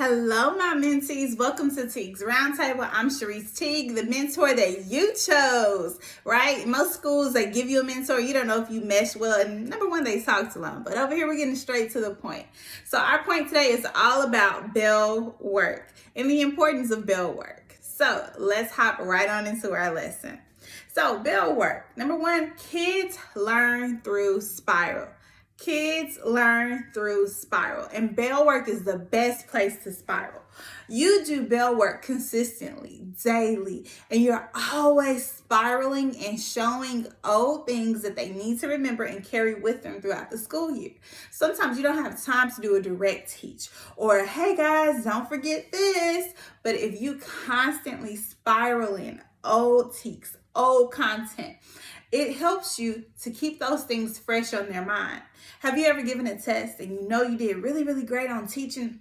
Hello, my mentees. Welcome to Teague's Roundtable. I'm Sharice Teague, the mentor that you chose, right? Most schools, they give you a mentor. You don't know if you mesh well. And number one, they talk too long. But over here, we're getting straight to the point. So our point today is all about bell work and the importance of bell work. So let's hop right on into our lesson. So bell work. Number one, kids learn through spiral. Kids learn through spiral, and bell work is the best place to spiral. You do bell work consistently, daily, and you're always spiraling and showing old things that they need to remember and carry with them throughout the school year. Sometimes you don't have time to do a direct teach or, hey guys, don't forget this. But if you constantly spiral in old teaks, old content, it helps you to keep those things fresh on their mind. Have you ever given a test and you know you did really, really great on teaching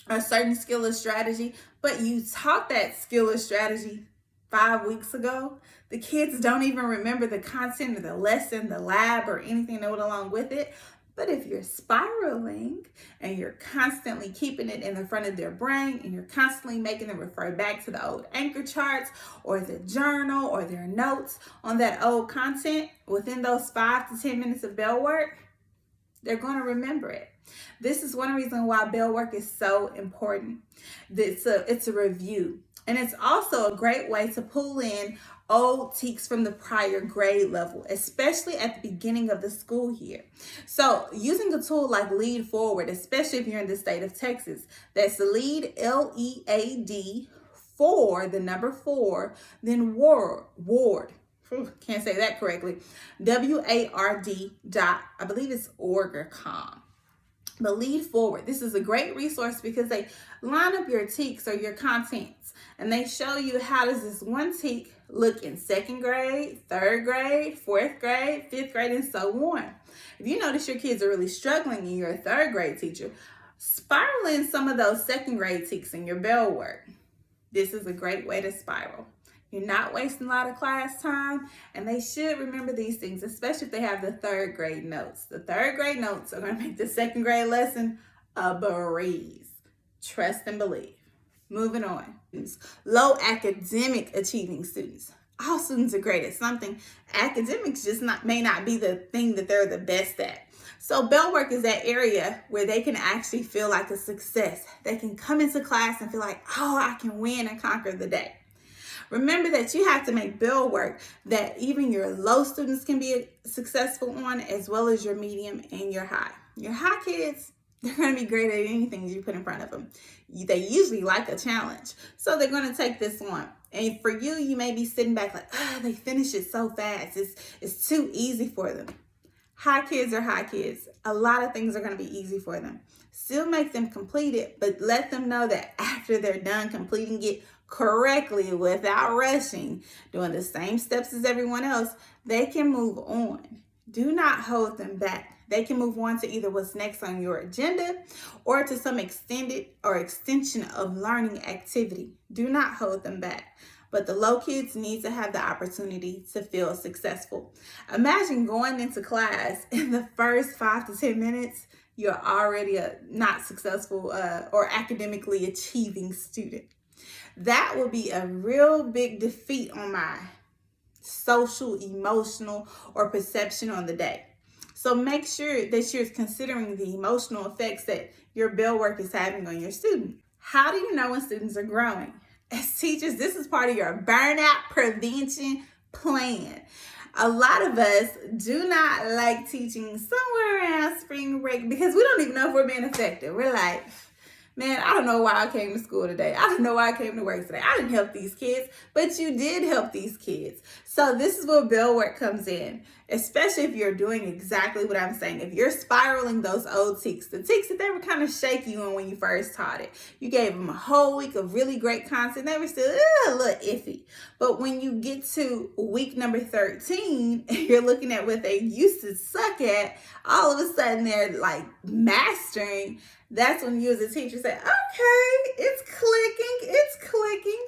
a certain skill or strategy, but you taught that skill or strategy 5 weeks ago? The kids don't even remember the content of the lesson, the lab, or anything that went along with it. But if you're spiraling and you're constantly keeping it in the front of their brain and you're constantly making them refer back to the old anchor charts or the journal or their notes on that old content within those 5 to 10 minutes of bell work, they're going to remember it. This is one reason why bell work is so important. It's a review. And it's also a great way to pull in old teaks from the prior grade level, especially at the beginning of the school year. So using a tool like Lead Forward, especially if you're in the state of Texas, that's Lead, L-E-A-D, the number 4, then Ward. Can't say that correctly. W-A-R-D dot, I believe it's org or com. But Lead Forward, this is a great resource because they line up your teaks or your contents and they show you how does this one teak look in 2nd grade, 3rd grade, 4th grade, 5th grade, and so on. If you notice your kids are really struggling and you're a 3rd grade teacher, spiral in some of those 2nd grade teaks in your bell work. This is a great way to spiral. You're not wasting a lot of class time, and they should remember these things, especially if they have the 3rd grade notes. The 3rd grade notes are going to make the 2nd grade lesson a breeze. Trust and believe. Moving on. Low academic achieving students. All students are great at something. Academics just may not be the thing that they're the best at. So bell work is that area where they can actually feel like a success. They can come into class and feel like, oh, I can win and conquer the day. Remember that you have to make bell work that even your low students can be successful on, as well as your medium and your high. Your high kids, they're going to be great at anything you put in front of them. They usually like a challenge, so they're going to take this on. And for you, you may be sitting back like, they finish it so fast. It's too easy for them. High kids are high kids. A lot of things are going to be easy for them. Still make them complete it, but let them know that after they're done completing it correctly without rushing, doing the same steps as everyone else, they can move on. Do not hold them back. They can move on to either what's next on your agenda or to some extended or extension of learning activity. Do not hold them back. But the low kids need to have the opportunity to feel successful. Imagine going into class in the first 5 to 10 minutes, you're already a not successful or academically achieving student. That will be a real big defeat on my social, emotional, or perception on the day. So make sure that you're considering the emotional effects that your bell work is having on your student. How do you know when students are growing? As teachers, this is part of your burnout prevention plan. A lot of us do not like teaching somewhere around spring break because we don't even know if we're being effective. We're like, man, I don't know why I came to school today. I don't know why I came to work today. I didn't help these kids, but you did help these kids. So this is where bell work comes in, especially if you're doing exactly what I'm saying. If you're spiraling those old teaks, the teaks that they were kind of shaky on when you first taught it. You gave them a whole week of really great content. They were still a little iffy. But when you get to week number 13, and you're looking at what they used to suck at, all of a sudden they're like mastering. That's when you as a teacher say, okay, it's clicking.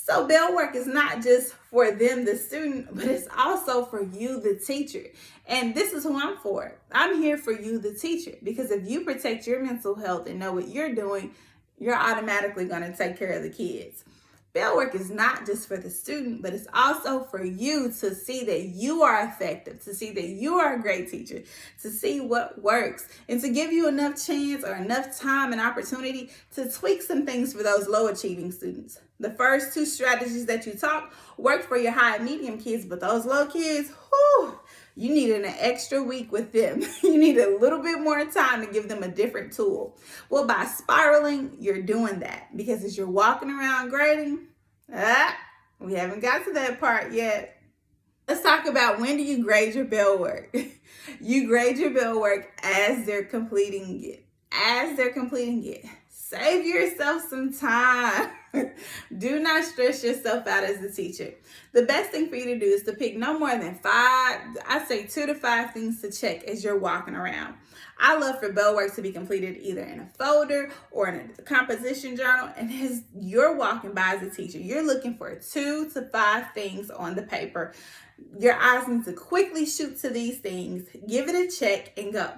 So bell work is not just for them, the student, but it's also for you, the teacher. And this is who I'm for. I'm here for you, the teacher, because if you protect your mental health and know what you're doing, you're automatically going to take care of the kids. Bell work is not just for the student, but it's also for you to see that you are effective, to see that you are a great teacher, to see what works, and to give you enough chance or enough time and opportunity to tweak some things for those low achieving students. The first two strategies that you taught worked for your high and medium kids, but those low kids, whew, you needed an extra week with them. You need a little bit more time to give them a different tool. Well, by spiraling, you're doing that, because as you're walking around grading, we haven't got to that part yet. Let's talk about, when do you grade your bell work? You grade your bell work as they're completing it. As they're completing it. Save yourself some time. Do not stress yourself out as a teacher. The best thing for you to do is to pick no more than 2 to 5 things to check as you're walking around. I love for bell work to be completed either in a folder or in a composition journal. And as you're walking by as a teacher, you're looking for 2 to 5 things on the paper. Your eyes need to quickly shoot to these things, give it a check, and go.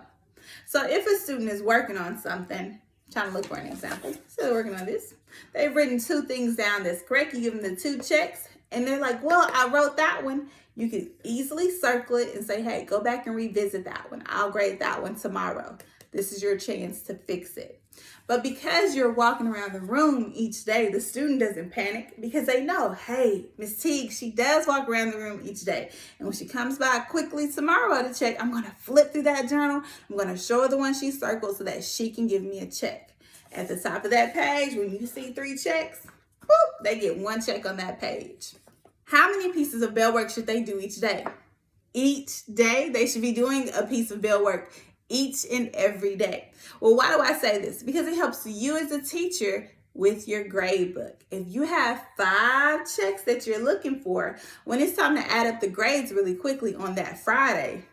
So if a student is working on something, trying to look for an example. So they're working on this. They've written 2 things down that's correct. You give them the 2 checks, and they're like, well, I wrote that one. You can easily circle it and say, hey, go back and revisit that one. I'll grade that one tomorrow. This is your chance to fix it. But because you're walking around the room each day, the student doesn't panic, because they know, hey, Miss Teague, she does walk around the room each day. And when she comes by quickly tomorrow to check, I'm going to flip through that journal. I'm going to show her the one she circled so that she can give me a check. At the top of that page, when you see 3 checks, whoop, they get 1 check on that page. How many pieces of bell work should they do each day? Each day, they should be doing a piece of bell work each and every day. Well, why do I say this? Because it helps you as a teacher with your grade book. If you have 5 checks that you're looking for, when it's time to add up the grades really quickly on that Friday,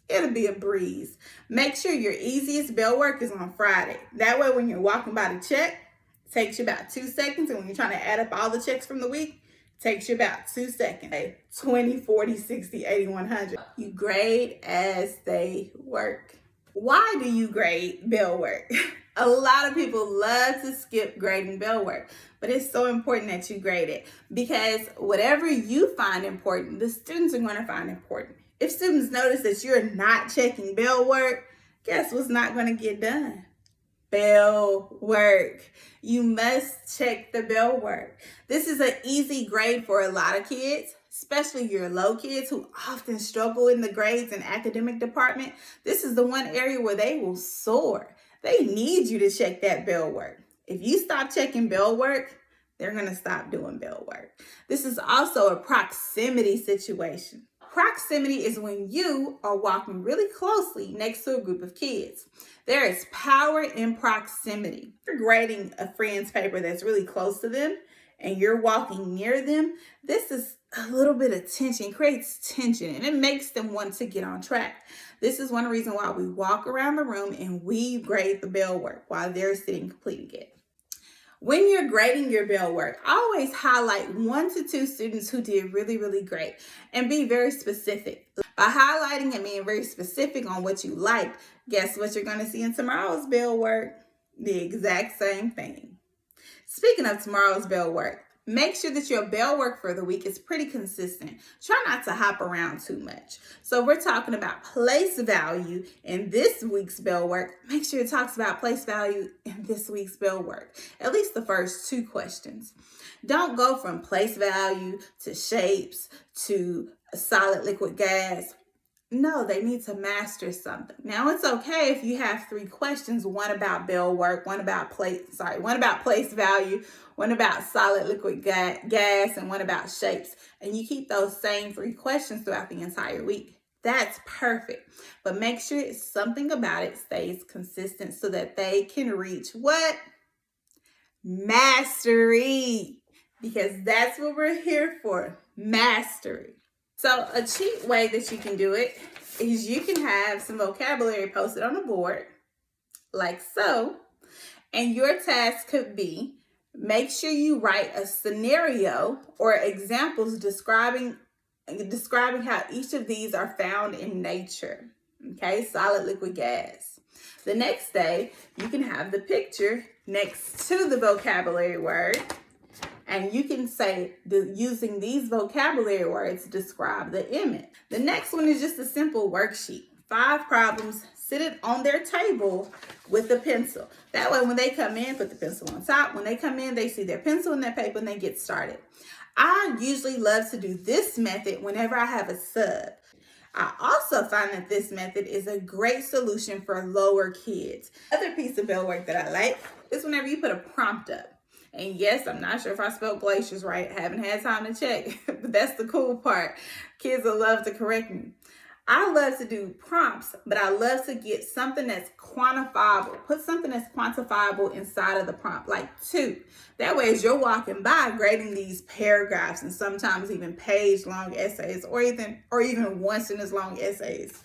it'll be a breeze. Make sure your easiest bell work is on Friday. That way, when you're walking by the check, it takes you about 2 seconds. And when you're trying to add up all the checks from the week, it takes you about 2 seconds. 20, 40, 60, 80, 100. You grade as they work. Why do you grade bell work? A lot of people love to skip grading bell work, but it's so important that you grade it, because whatever you find important, the students are going to find important. If students notice that you're not checking bell work, guess what's not going to get done? Bell work. You must check the bell work. This is an easy grade for a lot of kids, especially your low kids who often struggle in the grades and academic department. This is the one area where they will soar. They need you to check that bell work. If you stop checking bell work, they're going to stop doing bell work. This is also a proximity situation. Proximity is when you are walking really closely next to a group of kids. There is power in proximity. If you're grading a friend's paper that's really close to them and you're walking near them, this is a little bit of tension, creates tension, and it makes them want to get on track. This is one reason why we walk around the room and we grade the bell work while they're sitting completing it. When you're grading your bell work, always highlight 1 to 2 students who did really, really great, and be very specific. By highlighting and being very specific on what you liked, guess what you're going to see in tomorrow's bell work? The exact same thing. Speaking of tomorrow's bell work, make sure that your bell work for the week is pretty consistent. Try not to hop around too much. So we're talking about place value in this week's bell work. Make sure it talks about place value in this week's bell work. At least the first 2 questions. Don't go from place value to shapes to a solid liquid gas. No, they need to master something. Now, it's okay if you have 3 questions, one about bell work, one about place value, one about solid liquid gas, and one about shapes. And you keep those same 3 questions throughout the entire week. That's perfect. But make sure something about it stays consistent so that they can reach what? Mastery. Because that's what we're here for, mastery. So a cheap way that you can do it is you can have some vocabulary posted on the board, like so. And your task could be, make sure you write a scenario or examples describing how each of these are found in nature. Okay, solid, liquid, gas. The next day, you can have the picture next to the vocabulary word. And you can say, using these vocabulary words, describe the image. The next one is just a simple worksheet. 5 problems, sit it on their table with a pencil. That way when they come in, put the pencil on top. When they come in, they see their pencil and their paper and they get started. I usually love to do this method whenever I have a sub. I also find that this method is a great solution for lower kids. Other piece of bell work that I like is whenever you put a prompt up. And yes, I'm not sure if I spelled glaciers right. I haven't had time to check, but that's the cool part. Kids will love to correct me. I love to do prompts, but I love to get something that's quantifiable. Put something that's quantifiable inside of the prompt, like 2. That way, as you're walking by grading these paragraphs and sometimes even page-long essays or even once in as long essays,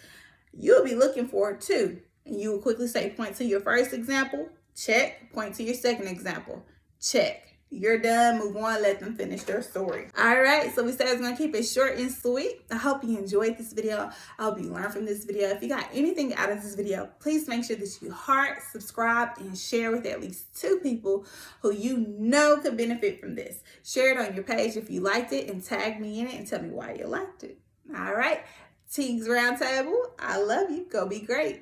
you'll be looking for 2. And you will quickly say, point to your first example, check. Point to your second example, check. You're done, move on, let them finish their story. All right, so we said I was gonna keep it short and sweet. I hope you enjoyed this video. I hope you learned from this video. If you got anything out of this video, please make sure that you heart, subscribe, and share with at least 2 people who you know could benefit from this. Share it on your page if you liked it and tag me in it and tell me why you liked it. All right, Teague's Roundtable, I love you. Go be great.